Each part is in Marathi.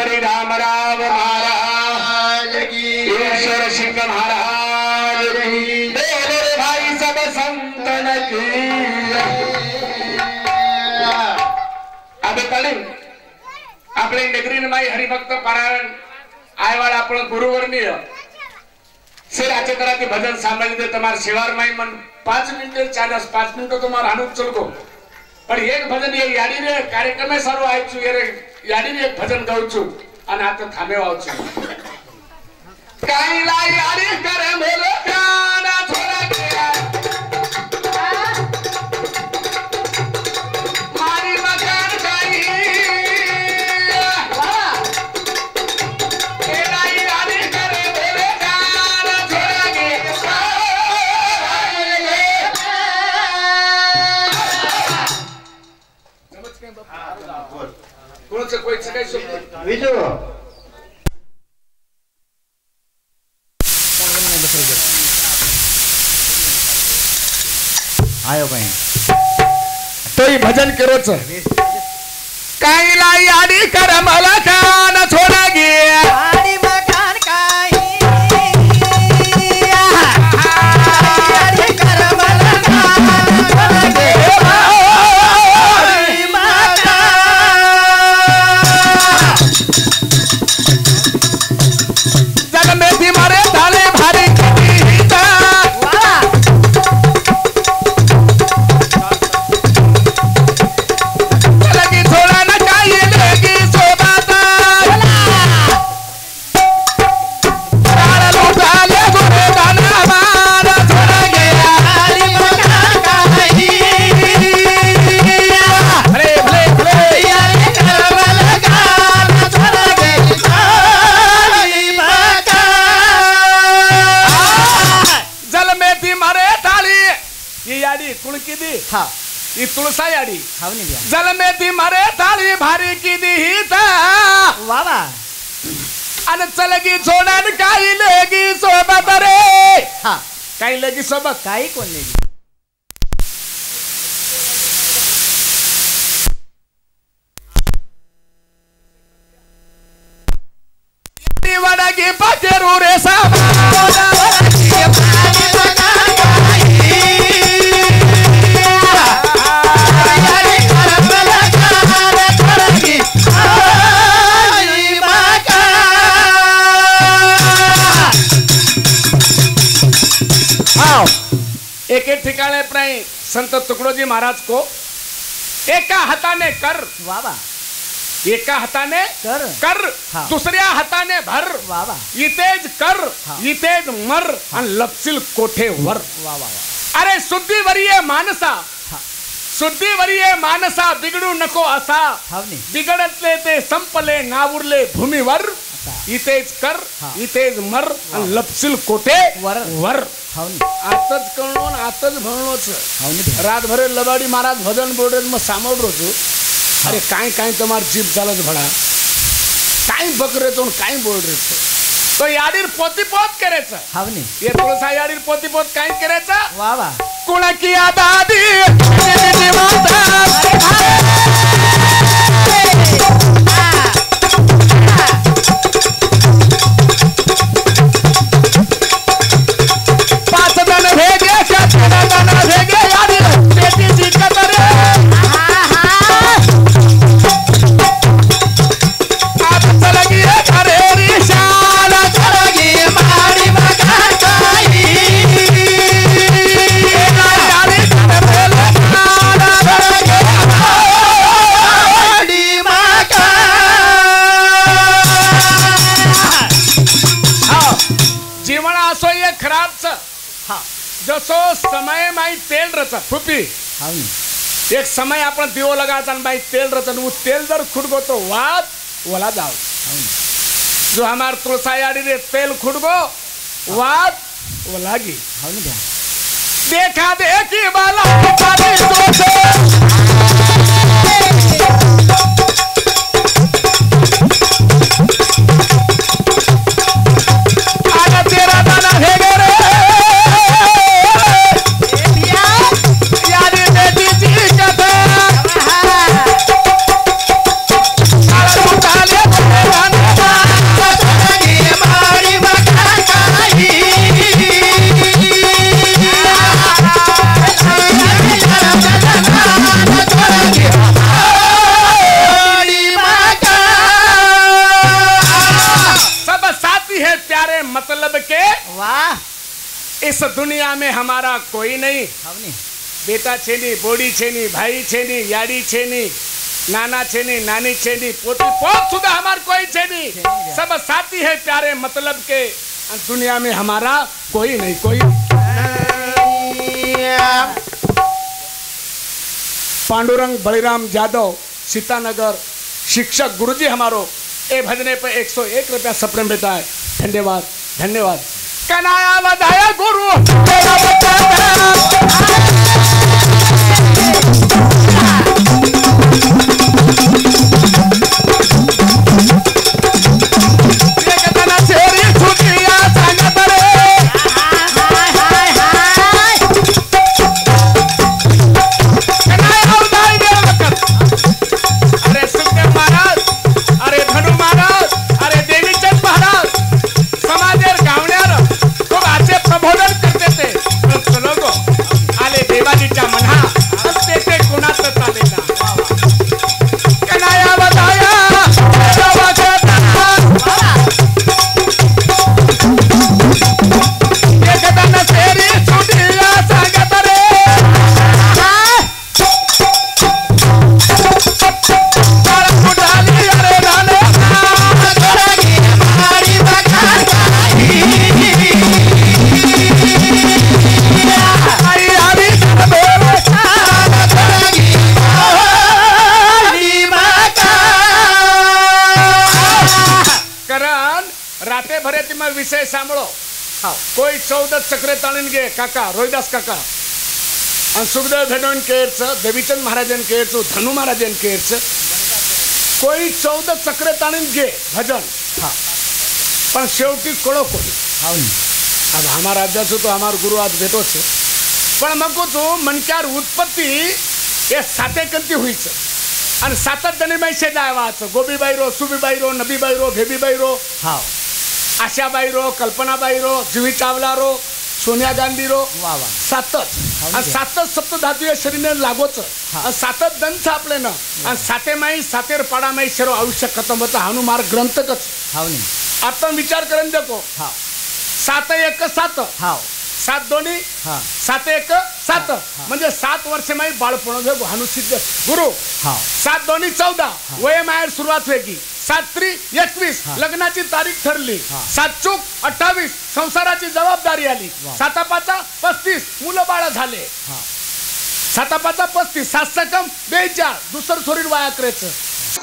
हरि राम राम महाराज की ईश्वर सिंह महाराज की बोलो रे भाई सब संतन की। अब कळीन आपले नगरीन माई हरिभक्त पारायण आयवाळ आपण गुरुवर्णीय सिर आचे कराती भजन सांभाळी दे तुम्हारे शिवार माई मन 5 मिनिट 5 मिनिट तुम्हारा हानुक चलको पण एक भजन ये याडी रे कार्यक्रम में सारो आयचू ये रे याडी रे एक भजन गाऊचू आणि आता थांबे वावचू काही ला याडी करे बोलो काना थोडा गया मारी मकान काही केला याडी करे बोलो काना थोडा गया समझ के बाबा कोणचं कोईचं काही शब्द विजू आयो कहीं तो ही भजन करोच काही ला याडी कर मला कान छोडा गे आडी मकान काही याडी कर मला कान छोडा गे आडी मकान जग में भी मारे थाले भारी कविता लगी थोड़ा न चाहिए लेगी सोबाता तारा लूटा ले गुरे गाना मारा छोड़ा गया आडी मकान काही भले भले भले याडी कर मला कान छोडा गे आडी मकान जल में भी मारे थाली ये याडी कुणकी दी हा ये तुळसा याडी हावनी द्या जल में भी मारे थाली भारी की दी हिता वा वा आणि चलगी छोडन काही लेगी सोबत रे हा काही लेगी सोबत काही कोण नाही वडगी पकेरू रे सामा एक एक ठिकाने प्राय संत तुकडोजी महाराज को एका हाताने कर वावा एका हाताने कर कर हा. दुसऱ्या हाताने भर वावा इतेज कर हा. इतेज मर आणि लपसिल कोठे वर वा वा अरे शुद्धीवरीय मानसा हा. शुद्धीवरीय मानसा बिघडू नको असा हावनी बिघडतले ते संपले नावुरले भूमीवर इतेज कर हा. इतेज मर आणि लपसिल कोठे वर. वर हावनी आताच कळलो आणि आताच म्हणलोच हावनी द्या रातभर लबाडी महाराज भजन बोर्डर मग सामोर होतो अरे काय काय तुम्हार जीप चालत भडा काय बकरे तो काय बोल रे तो याडीर पोतीपोत करायचं हावनी ये तुळसा याडीर पोतीपोत काय करायचं वा वा कोणा की आबादी पाच जण भेगे जण भेगे याडीर पेटीची कतरे लगी घरे रिशाल चलगी मारी मकान काही याडी कर भेल काना चलगी आडी मकान जीवन असो ये खराबच हा जसो समय माई तेल रच फुपी हावनी एक समय आपण दिवो लगाता बाई तेल रचन वो तेल जर खुडगो तो वाद वला जाओ जो हमार तुलसा याडी रे तेल खुडगो वाद वो लागी हावनी द्या देखा देखी वाला पानी सोचे आजा तेरा दाना है रे यारी बेटी जी कथा आला उठाले गाना इस दुनिया में हमारा कोई नहीं। हावनी बेटा छे नहीं, बोड़ी छे नहीं, भाई छे नहीं, याड़ी छे नहीं, नाना छे नहीं, नानी छे नहीं, पोती पोत सुधा हमार कोई छे नहीं। सब साथी है प्यारे मतलब के, दुनिया में हमारा कोई नहीं। कोई पांडुरंग बलिराम जादव सीतानगर शिक्षक गुरुजी हमारो ए भजने पे 101 रुपया सप्रेम बेटा है। धन्यवाद धन्यवाद। कनाया बधाया गुरु तेरा बच्चा विषय सांभळो। कोई 14 चक्रे ताणीन गे काका रोहिदास काका आणि सुखदेव भेटवून केरचं, देवीचंद महाराजन केरचं, धनु महाराजन केरचं, कोई 14 चक्रे ताणीन गे भजन पण शेवटी कळो कोणी। अब हमारा राज्याचं तो हमार गुरु आज भेटो छे पण मग तो मनक्यार उत्पत्ती हे साते कंती होईचं आणि सातच जणी मैसे जायवाचं। गोबीबाईरो, सुबीबाईरो, नबीबाईरो, भेबीबाईरो, आशाबाईरो, कल्पनाबाईरो, जुही चावलारो, सोनिया गांधीरो, सातच आणि सातच सप्तधातुय शरीर लागोच आणि सातच दंत आपले ना आणि साते माई सातेर पाडा माई शरो आयुष्य खतम होता हनुमार ग्रंथकच। आपण विचार करून देखो 7 1 7 सात दोन्ही 7 1 7 म्हणजे 7 वर्ष माई बाळपण हनुसिद्ध गुरु 7 दोन्ही 14 वय मायर सुरुवात वेगळी 7 3 21 लग्नाची तारीख ठरली 7 चूक 28 संसाराची जबाबदारी आली 7 5 35 मुलं बाळ झाले 7 5 35 7 सकम 42 दुसरं शरीर वाया करायचं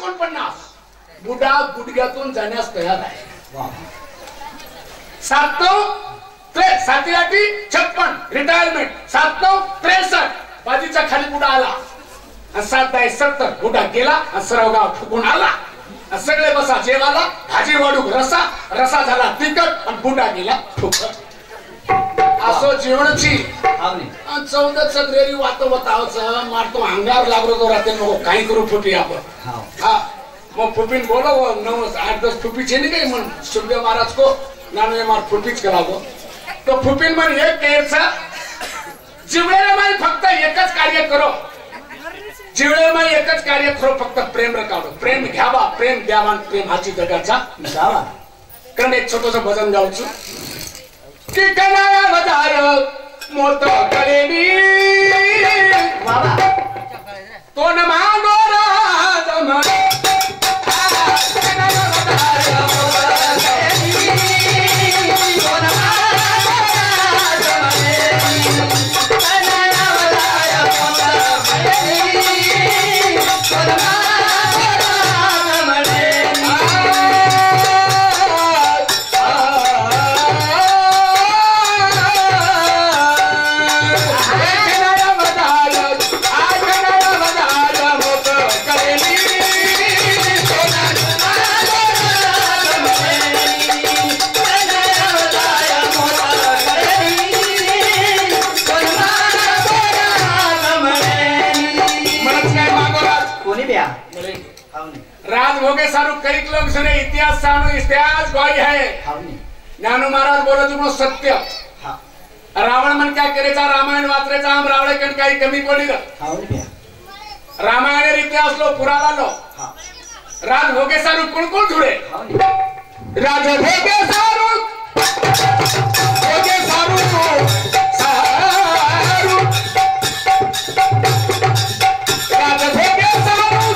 49 बुडा गुडघ्यातून जाण्यास तयार आहे 7 9 7 8 56 रिटायरमेंट 7 9 63 बाजीचा खाली बुडा आला 7 10 70 बुडा गेला सरवगाव फुकून आला सगळे बसा जेवाला भाजी वाढू रसा रसा झाला तिखट आणि बुडा गेला फुकट असो जीवनाची 14 सगळेरी वातवतावच मारतो अंगार लागलो तो राहते नको काही करू फुटी आपण हा मग फुपीन बोलो 9 8 10 फुपी छे नहीं मन सुखदेव महाराज को नानो मार फुपीच करावो तो फुपीन मन एक केरचा जीवनाला माई फक्त एकच कार्य करो जीवनाला माई एकच कार्य करो फक्त प्रेम रकाडो प्रेम घ्यावा प्रेम द्यावा प्रेम हाची जगाचा जावा कारण एक छोटंसं भजन गावचं की कनाया वधार मोत करेनी बाबा तो न मागो राज म्हणे राज भोगे सारू कई लोग सुने इतिहास सारू इतिहास गवाही है ज्ञानो महाराज बोलो तुम सत्य रावण मन क्या करेचा रामायण वाचरेचा हम रावण कण काही कमी पडी रामायण इतिहास लो पुरावा लो राज भोगे सारू कुण कुण धुरे राज भोगे सारू भोगे सारू सारू राज भोगे सारू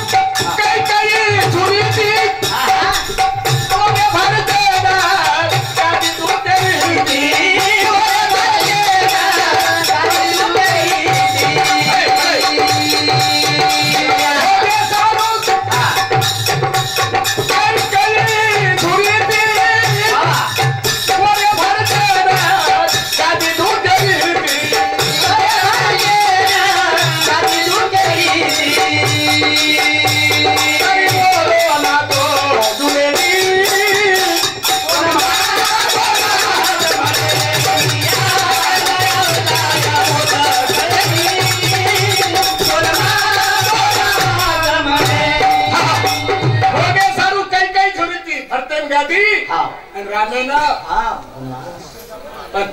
काही काही झुरीची भोगे भरतेला कादी तुटेली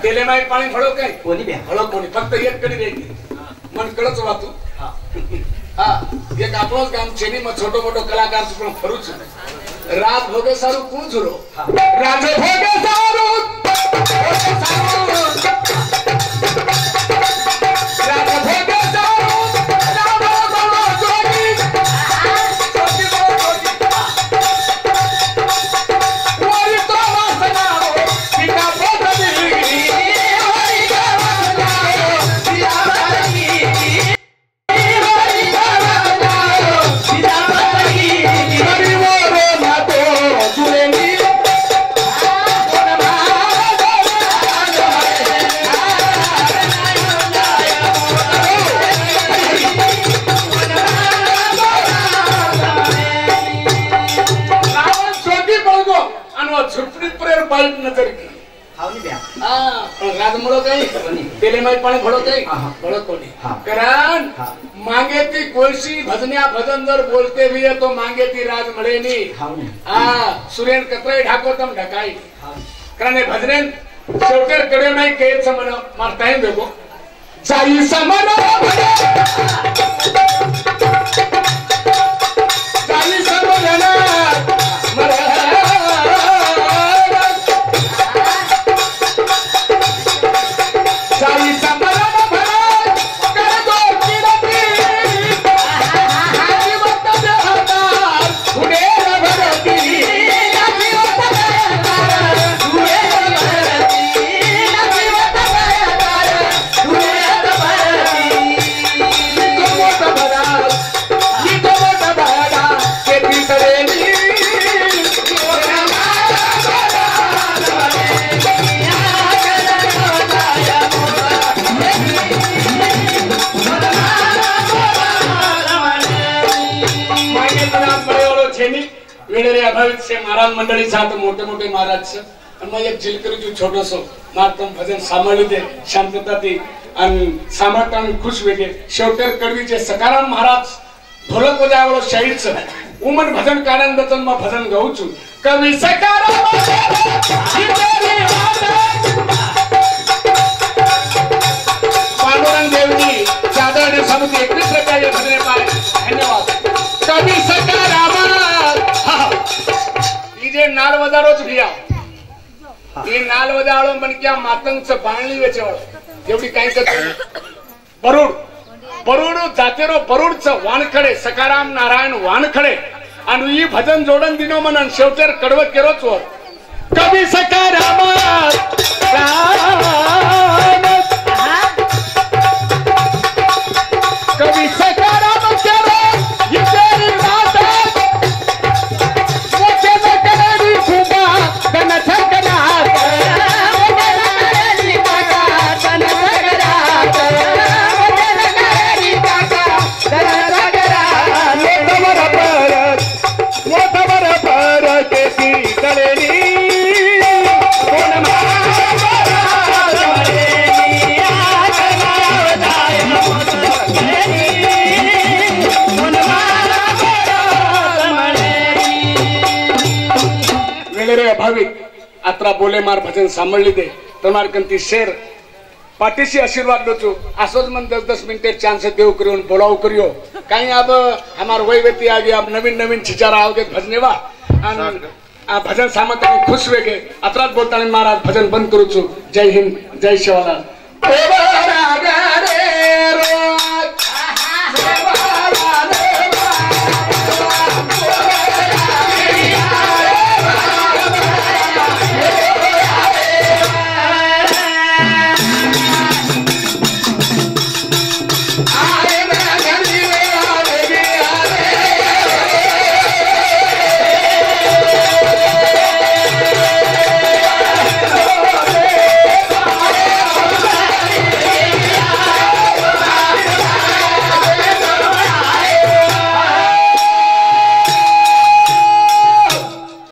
तेले माई पाणी फळो काय कोणी बी फळो कोणी फक्त एक कडी द्यायची मन कळच वाचू हा एक आपलोच काम छेनी मग छोटो मोठो कलाकार पण फरूच राज भोगे सारू कोण झुरो राज भोगे सारू राज भोगे सारू मांगे ती कोळशी भजन्या भजन जर बोलते भी है तो मांगे ती राज मळे नी सुरेन कतरे ढाकोतम ढकाई कारण भजनेन शेवटेर कडे नाही केच समन मारता है देखो जाई समन जाई समन महाराज मंडळी साथ मोठे मोठे महाराज मग एक जिलकरी छोटस मातम भजन सांभाळू दे शांतता ती आणि सामर्थ्य आणि खुश वेगे शेवटर कडवीचे सकाराम महाराज ढोलक बजावलो शाहीच उमन भजन कारण बचन मग भजन गाऊचू कवी सकाराम पांडुरंग देवजी चादर समिती 21 रुपये भजने पाए धन्यवाद कवी सकाराम जे नाल वजारोच भिया ये नाल वजाळो पण क्या मातंगच बाणली वेचवळ एवढी काय करत बरुड बरुड जातेरो बरुडच वानखडे सकाराम नारायण वानखडे आणि ही भजन जोडन दिनो म्हणन शेवटर कडव केरोच वर कवी सकाराम कवी सकाराम केरो इतेरी आत्रा बोले मार भजन सांभळली दे तमार कंती शेर पाटीसी आशीर्वाद दोचो आसोज मन 10-10 मिनिट चांस देव करियो बोलाव करियो काई अब हमार वय व्यक्ति आ गया अब नवीन नवीन छिचारा आओगे भजने वा આ ભજન સામંત ખુશ વેગે અતરાત બોલતા મહારાજ ભજન બંધ કરું છું. જય હિન્દ, જય શિવાલાલ.